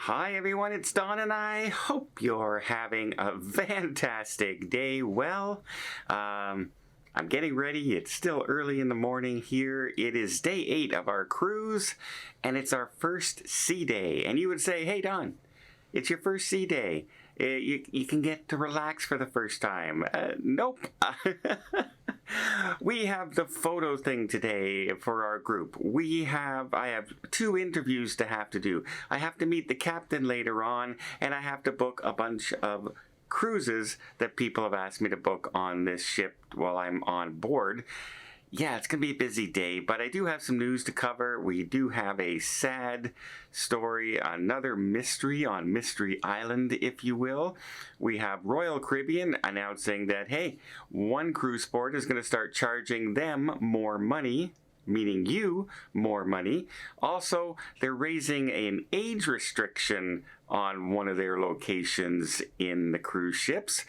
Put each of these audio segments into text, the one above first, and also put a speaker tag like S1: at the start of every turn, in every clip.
S1: Hi everyone, it's Don and I hope you're having a fantastic day. Well, I'm getting ready. It's still early in the morning here. It is day 8 of our cruise and it's our first sea day. And you would say, hey Don, it's your first sea day. You can get to relax for the first time. Nope. We have the photo thing today for our group. I have 2 interviews to have to do. I have to meet the captain later on, and I have to book a bunch of cruises that people have asked me to book on this ship while I'm on board. Yeah, it's going to be a busy day, but I do have some news to cover. We do have a sad story, another mystery on Mystery Island, if you will. We have Royal Caribbean announcing that, hey, one cruise port is going to start charging them more money, meaning you more money. Also, they're raising an age restriction on one of their locations in the cruise ships,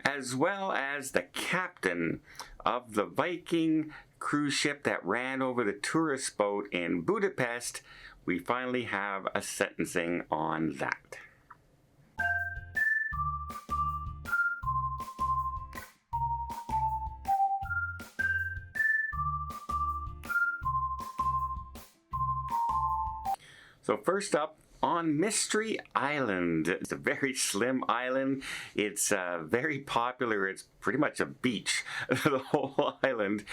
S1: as well as the captain of the Viking cruise ship that ran over the tourist boat in Budapest. We finally have a sentencing on that. So first up, on Mystery Island. It's a very slim island. It's very popular. It's pretty much a beach, the whole island.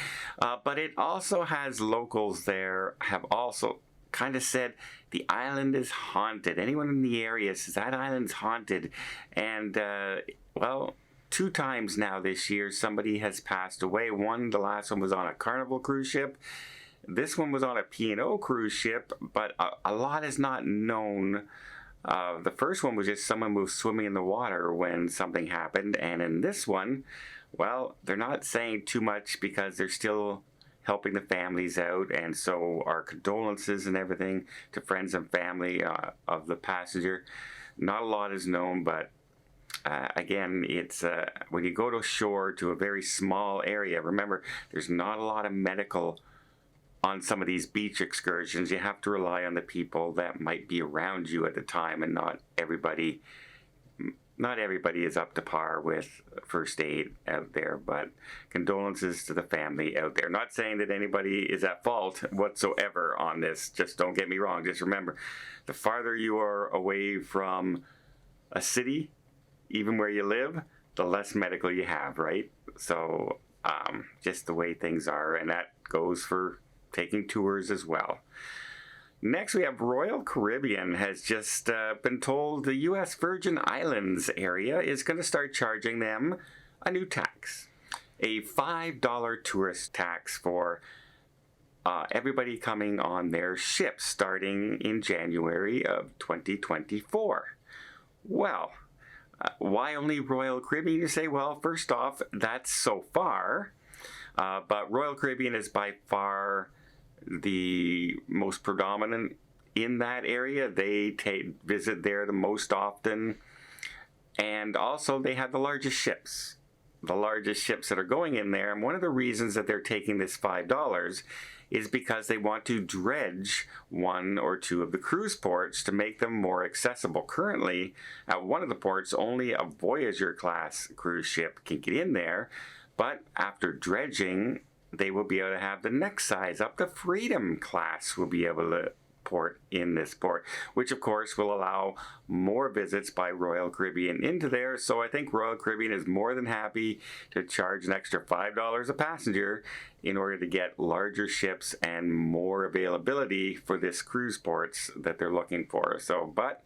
S1: But it also has locals there have also kind of said the island is haunted. Anyone in the area says that island's haunted. And, well, 2 times now this year somebody has passed away. The last one was on a Carnival cruise ship. This one was on a P&O cruise ship, but a lot is not known. The first one was just someone was swimming in the water when something happened, and in this one, well, they're not saying too much because they're still helping the families out, and so our condolences and everything to friends and family of the passenger. Not a lot is known, but again, it's when you go to shore to a very small area, remember, there's not a lot of medical on some of these beach excursions. You have to rely on the people that might be around you at the time, and not everybody is up to par with first aid out there. But condolences to the family out there. Not saying that anybody is at fault whatsoever on this. Just don't get me wrong. Just remember, the farther you are away from a city, even where you live, the less medical you have, right? So just the way things are, and that goes for taking tours as well. Next, we have Royal Caribbean has just been told the U.S. Virgin Islands area is going to start charging them a new tax. A $5 tourist tax for everybody coming on their ships starting in January of 2024. Well, why only Royal Caribbean? You say, well, first off, that's so far. But Royal Caribbean is by far the most predominant in that area. They visit there the most often, and also they have the largest ships that are going in there. And one of the reasons that they're taking this $5 is because they want to dredge 1 or 2 of the cruise ports to make them more accessible. Currently, at one of the ports, only a Voyager class cruise ship can get in there, but after dredging, they will be able to have the next size up. The Freedom class will be able to port in this port, which of course will allow more visits by Royal Caribbean into there. So I think Royal Caribbean is more than happy to charge an extra $5 a passenger in order to get larger ships and more availability for this cruise ports that they're looking for. So, but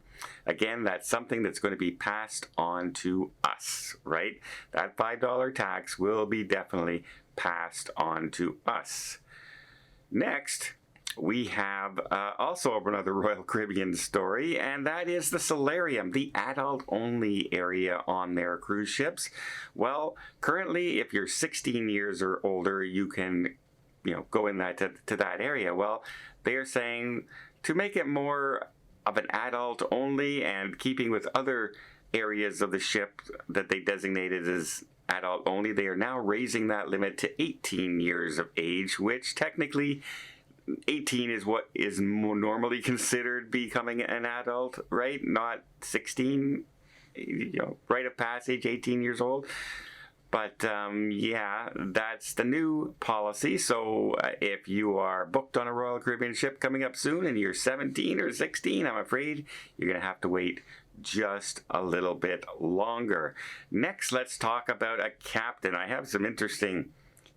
S1: again, that's something that's going to be passed on to us, right? That $5 tax will be definitely passed on to us. Next, we have also another Royal Caribbean story, and that is the Solarium, the adult-only area on their cruise ships. Well, currently, if you're 16 years or older, you can, go in that to that area. Well, they are saying to make it more of an adult only and keeping with other areas of the ship that they designated as adult only, they are now raising that limit to 18 years of age, which technically 18 is what is more normally considered becoming an adult, right? Not 16, rite of passage, 18 years old. But yeah, that's the new policy. So if you are booked on a Royal Caribbean ship coming up soon and you're 17 or 16, I'm afraid you're going to have to wait just a little bit longer. Next, let's talk about a captain. I have some interesting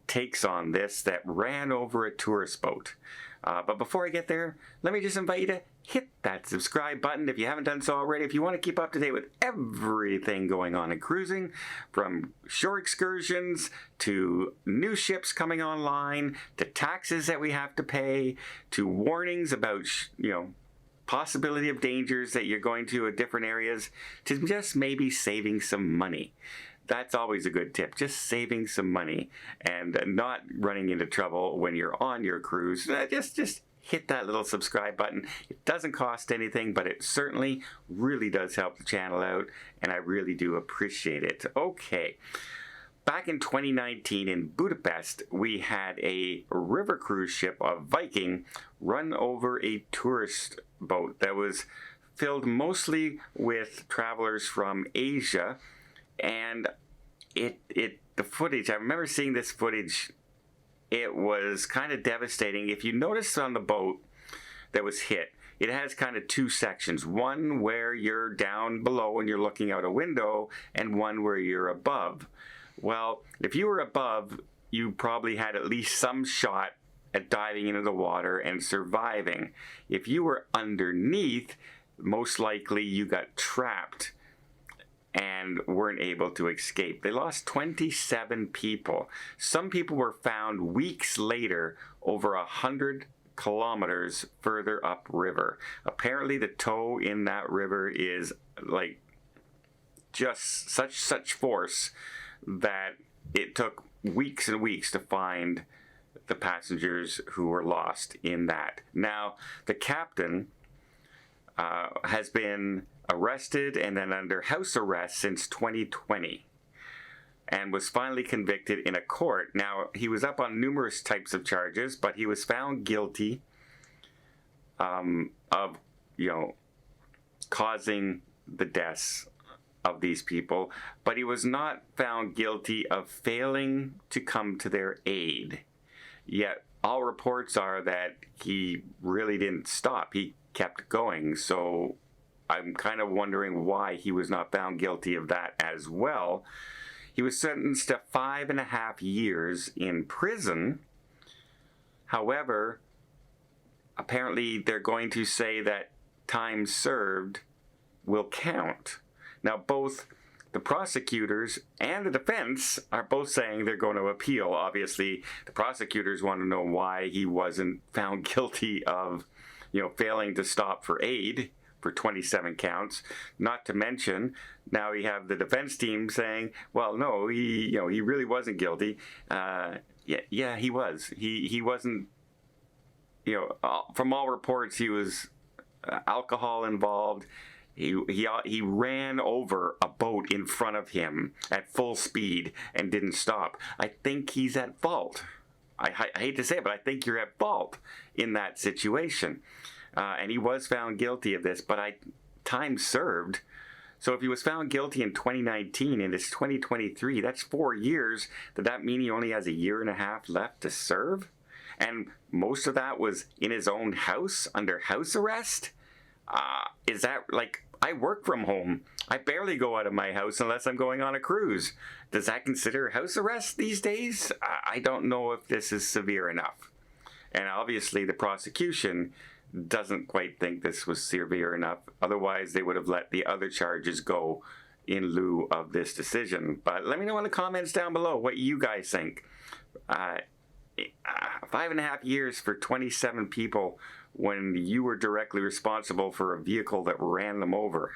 S1: takes on this that ran over a tourist boat. But before I get there, let me just invite you to hit that subscribe button if you haven't done so already. If you want to keep up to date with everything going on in cruising, from shore excursions to new ships coming online, to taxes that we have to pay, to warnings about, possibility of dangers that you're going to at different areas, to just maybe saving some money. That's always a good tip, just saving some money and not running into trouble when you're on your cruise. Just hit that little subscribe button. It doesn't cost anything, but it certainly really does help the channel out, and I really do appreciate it. Okay. Back in 2019 in Budapest, we had a river cruise ship, a Viking, run over a tourist boat that was filled mostly with travelers from Asia. And the footage, I remember seeing this footage, it was kind of devastating. If you notice on the boat that was hit, it has kind of two sections. One where you're down below and you're looking out a window, and one where you're above. Well, if you were above, you probably had at least some shot at diving into the water and surviving. If you were underneath, most likely you got trapped and weren't able to escape. They lost 27 people. Some people were found weeks later over 100 kilometers further upriver. Apparently the tow in that river is like just such force that it took weeks and weeks to find the passengers who were lost in that. Now, the captain has been arrested and then under house arrest since 2020 and was finally convicted in a court. Now, he was up on numerous types of charges, but he was found guilty of, causing the deaths of these people, but he was not found guilty of failing to come to their aid. Yet, all reports are that he really didn't stop. He kept going, so I'm kind of wondering why he was not found guilty of that as well. He was sentenced to 5.5 years in prison. However, apparently they're going to say that time served will count. Now, both the prosecutors and the defense are both saying they're going to appeal. Obviously, the prosecutors want to know why he wasn't found guilty of, failing to stop for aid for 27 counts. Not to mention, now we have the defense team saying, well, no, he really wasn't guilty. Yeah, he was. He wasn't, from all reports, he was alcohol involved. He ran over a boat in front of him at full speed and didn't stop. I think he's at fault. I hate to say it, but I think you're at fault in that situation. And he was found guilty of this, but time served. So if he was found guilty in 2019 and it's 2023, that's 4 years. Does that mean he only has 1.5 years left to serve? And most of that was in his own house under house arrest? Is that like, I work from home. I barely go out of my house unless I'm going on a cruise. Does that consider house arrest these days? I don't know if this is severe enough. And obviously the prosecution doesn't quite think this was severe enough. Otherwise, they would have let the other charges go in lieu of this decision. But let me know in the comments down below what you guys think. 5.5 years for 27 people when you were directly responsible for a vehicle that ran them over.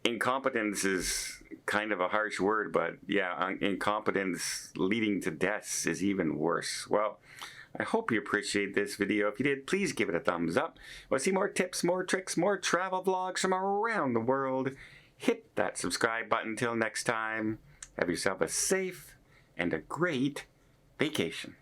S1: Incompetence is kind of a harsh word, but yeah, incompetence leading to deaths is even worse. Well, I hope you appreciate this video. If you did, please give it a thumbs up. Want to see more tips, more tricks, more travel vlogs from around the world? Hit that subscribe button. Till next time, have yourself a safe and a great vacation.